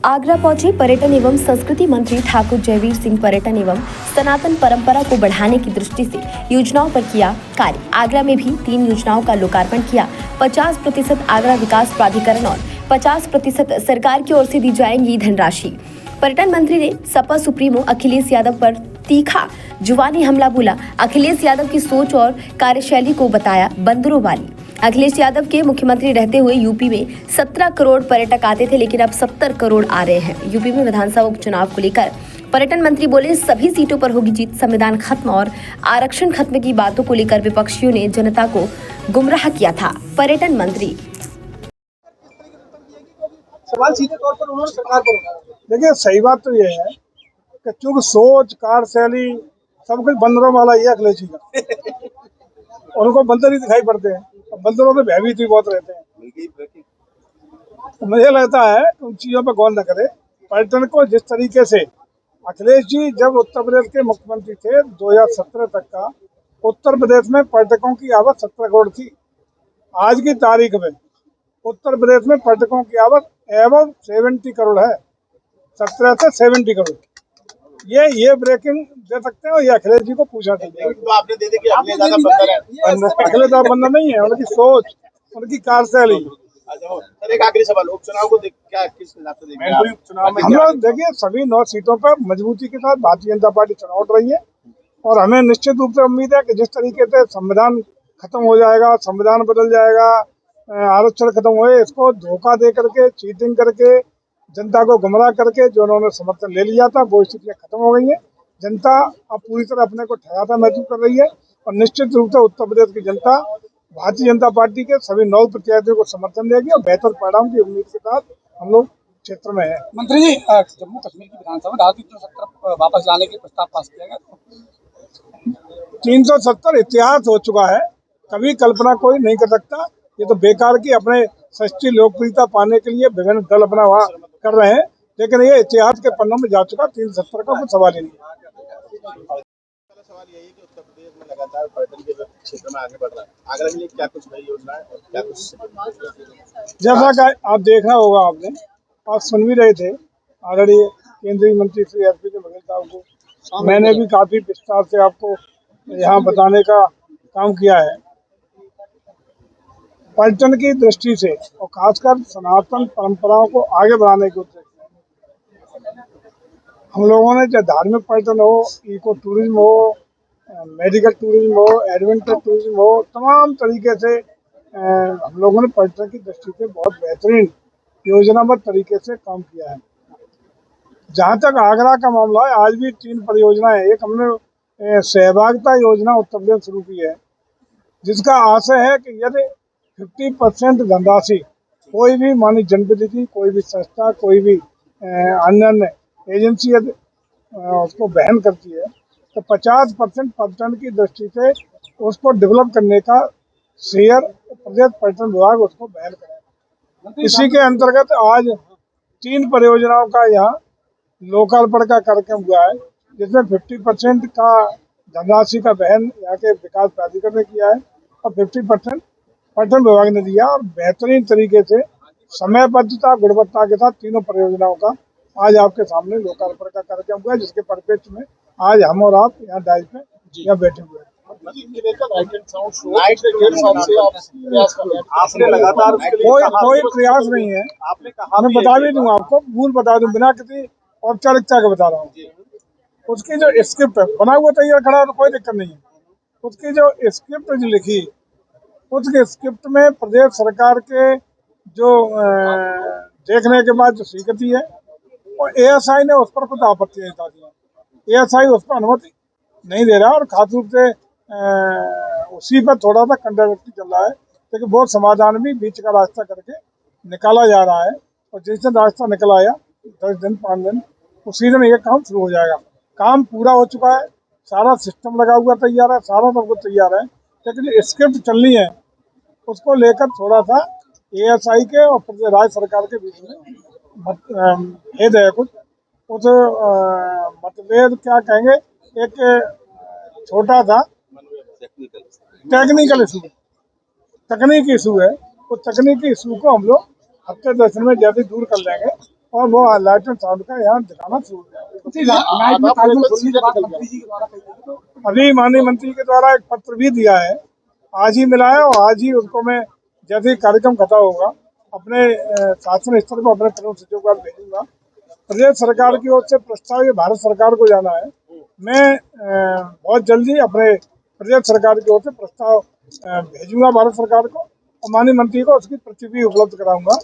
आगरा पहुंचे पर्यटन एवं संस्कृति मंत्री ठाकुर जयवीर सिंह पर्यटन एवं सनातन परंपरा को बढ़ाने की दृष्टि से योजनाओं पर किया कार्य। आगरा में भी 3 योजनाओं का लोकार्पण किया। 50% आगरा विकास प्राधिकरण और 50% सरकार की ओर से दी जाएगी धनराशि। पर्यटन मंत्री ने सपा सुप्रीमो अखिलेश यादव पर तीखा जुबानी हमला बोला। अखिलेश यादव की सोच और कार्यशैली को बताया बंदरों वाली। अखिलेश यादव के मुख्यमंत्री रहते हुए यूपी में 17 करोड़ पर्यटक आते थे, लेकिन अब 70 करोड़ आ रहे हैं। यूपी में विधानसभा उपचुनाव को लेकर पर्यटन मंत्री बोले, सभी सीटों पर होगी जीत। संविधान खत्म और आरक्षण खत्म की बातों को लेकर विपक्षियों ने जनता को गुमराह किया था। पर्यटन मंत्री सवाल सीधे तौर पर उन्होंने सरकार पर उठाया। देखिए, सही बात तो ये है कि चूंकि सोच कार्यशैली सब कुछ बंदरों वाला ही है अखिलेश जी का। उनको बंदर ही दिखाई पड़ते हैं, बंदरों में भयभीत भी बहुत रहते हैं। तो मुझे लगता है उन चीजों पर गौर न करे। पर्यटन को जिस तरीके से अखिलेश जी जब उत्तर प्रदेश के मुख्यमंत्री थे 2017 तक का, उत्तर प्रदेश में पर्यटकों की आवक 17 करोड़ थी। आज की तारीख में उत्तर प्रदेश में पर्यटकों की आवक एवं 70 करोड़ है। 17 से 70 करोड़। ये ब्रेकिंग दे सकते हैं, और ये अखिलेश जी को पूछा चाहिए। तो आपने दे दी कि अखिलेश ज्यादा बंदर है। अखिलेश ज्यादा बंदर नहीं है, उनकी सोच, उनकी कार्यशैली। सर, एक आखिरी सवाल, उपचुनाव को क्या किस हिसाब से देखते हैं? उपचुनाव में हम लोग देखिए सभी 9 सीटों पर मजबूती के साथ भारतीय जनता पार्टी चुनाव लड़ रही है, और हमें निश्चित रूप से उम्मीद है कि जिस तरीके से संविधान खत्म हो जाएगा, संविधान बदल जाएगा, आरक्षण खत्म हुए, इसको धोखा दे करके, चीटिंग करके, जनता को गुमराह करके जो उन्होंने समर्थन ले लिया था, वो स्थितियां खत्म हो गई है। जनता अब पूरी तरह अपने को ठहराता महसूस कर रही है, और निश्चित रूप से उत्तर प्रदेश की जनता भारतीय जनता पार्टी के सभी 9 प्रत्याशियों को समर्थन देगी, और बेहतर परिणाम की उम्मीद के साथ हम लोग क्षेत्र में है। मंत्री जी, जम्मू कश्मीर की विधानसभा में धारा 370 वापस लाने के प्रस्ताव पास किया गया। 370 इतिहास हो चुका है, कभी कल्पना कोई नहीं कर सकता। ये तो बेकार की अपने सच्ची लोकप्रियता पाने के लिए विभिन्न दल अपना वहाँ कर रहे हैं, लेकिन ये इतिहास के पन्नों में जा चुका। 370 का कोई सवाल ही नहीं। सवाल यही है कि उत्तर प्रदेश में लगातार पर्यटन के क्षेत्र में आगे बढ़ रहा है। आगरा के लिए क्या कुछ नई योजना है और क्या कुछ? जैसा कि आप देखा होगा, आपने आप सुन भी रहे थे आदरणीय केंद्रीय मंत्री श्री एसपी बघेल साहब को, मैंने भी काफी विस्तार से आपको यहाँ बताने का काम किया है। पर्यटन की दृष्टि से और खासकर सनातन परंपराओं को आगे बढ़ाने के उद्देश्य से हम लोगों ने, चाहे धार्मिक पर्यटन हो, इको टूरिज्म हो, मेडिकल टूरिज्म हो, एडवेंचर टूरिज्म हो, तमाम तरीके से हम लोगों ने पर्यटन की दृष्टि से बहुत बेहतरीन योजनाबद्ध तरीके से काम किया है। जहाँ तक आगरा का मामला है, आज भी 3 परियोजनाएं। एक हमने सहभागिता योजना उत्तर प्रदेश शुरू की है, जिसका आशय है कि यदि 50% धनराशि कोई भी मानी जनप्रतिनिधि, कोई भी संस्था, कोई भी अन्य एजेंसी उसको वहन करती है, तो 50% पर्यटन की दृष्टि से उसको डेवलप करने का शेयर प्रदेश पर्यटन विभाग उसको वहन करेगा। इसी के अंतर्गत आज 3 परियोजनाओं का यहाँ लोकार्पण का कार्यक्रम हुआ है, जिसमें 50% का धनराशि का वहन यहाँ के विकास प्राधिकरण ने किया है, और 50% पर्यटन विभाग ने दिया। और बेहतरीन तरीके से समयबद्धता, गुणवत्ता के साथ तीनों परियोजनाओं का आज आपके सामने लोकार्पण का कार्यक्रम हुआ है, जिसके परिप्रेक्ष्य में आज हम और आप यहाँ डाइस में यहाँ बैठे हुए हैं। आपने लगातार कोई प्रयास नहीं है। आपने कहा, मैं बता भी दूँ आपको, मूल बता दूँ, बिना किसी औपचारिकता के बता रहा हूँ। उसकी जो स्क्रिप्ट बना हुआ तैयार खड़ा है, तो कोई दिक्कत नहीं है। उसकी जो स्क्रिप्ट जो लिखी, उसके स्क्रिप्ट में प्रदेश सरकार के जो देखने के बाद जो स्वीकृति है, और एएसआई ने उस पर कुछ आपत्ति जता दी। एएसआई उस पर अनुमति नहीं दे रहा, और खास रूप से उसी पर थोड़ा सा कंट्रोवर्सी चल रहा है, लेकिन बहुत समाधान भी बीच का रास्ता करके निकाला जा रहा है। और जिस दिन रास्ता निकल आया, 10 दिन 5 दिन, उसी दिन ये काम शुरू हो जाएगा। काम पूरा हो चुका है, सारा सिस्टम लगा हुआ तैयार है, सारा सब कुछ तैयार है, लेकिन जो स्क्रिप्ट चलनी है उसको लेकर थोड़ा सा एएसआई के और राज्य सरकार के बीच में भेद है। कुछ उस मतभेद क्या कहेंगे, एक छोटा सा टेक्निकल इशू, तकनीकी इशू है। वो तकनीकी इशू को हम लोग हफ्ते 10 दिन में जल्दी दूर कर लेंगे, और वो लाइट एंड साउंड का यहाँ दिखाना शुरू किया। नाइट में ताजमहल खोलने के बाद मंत्री जी के द्वारा कही गई तो अभी माननीय मंत्री के द्वारा एक पत्र भी दिया है, आज ही मिला है, और आज ही उसको मैं जैसे ही कार्यक्रम खत्म होगा अपने शासन स्तर पर अपने प्रमुख सचिव को भेजूंगा। प्रदेश सरकार की ओर से प्रस्ताव ये भारत सरकार को जाना है। मैं बहुत जल्दी अपने प्रदेश सरकार की ओर से प्रस्ताव भेजूंगा भारत सरकार को, और माननीय मंत्री को उसकी प्रति भी उपलब्ध कराऊंगा।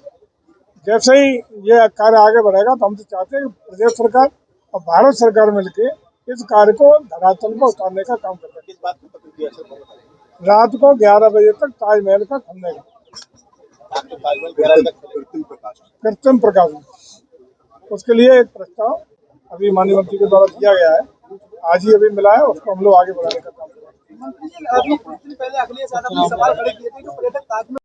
जैसे ही ये कार्य आगे बढ़ेगा तो हम तो चाहते हैं कि प्रदेश सरकार और भारत सरकार मिलकर इस कार्य को धरातल पर उतारने का काम करते हैं। किस बात की प्रतिक्रिया सर? रात को 11 बजे तक ताजमहल का खुलने का आपके ताजमहल 11 तक कृत्रिम प्रकाशन, उसके लिए एक प्रस्ताव अभी माननीय मंत्री के द्वारा दिया गया है, आज ही अभी मिला है, उसको हम लोग आगे बढ़ाने का काम करेंगे। मंत्री जी, अभी कुछ दिन पहले अखिलेश यादव ने सवाल खड़े किए थे कि पर्यटक ताजमहल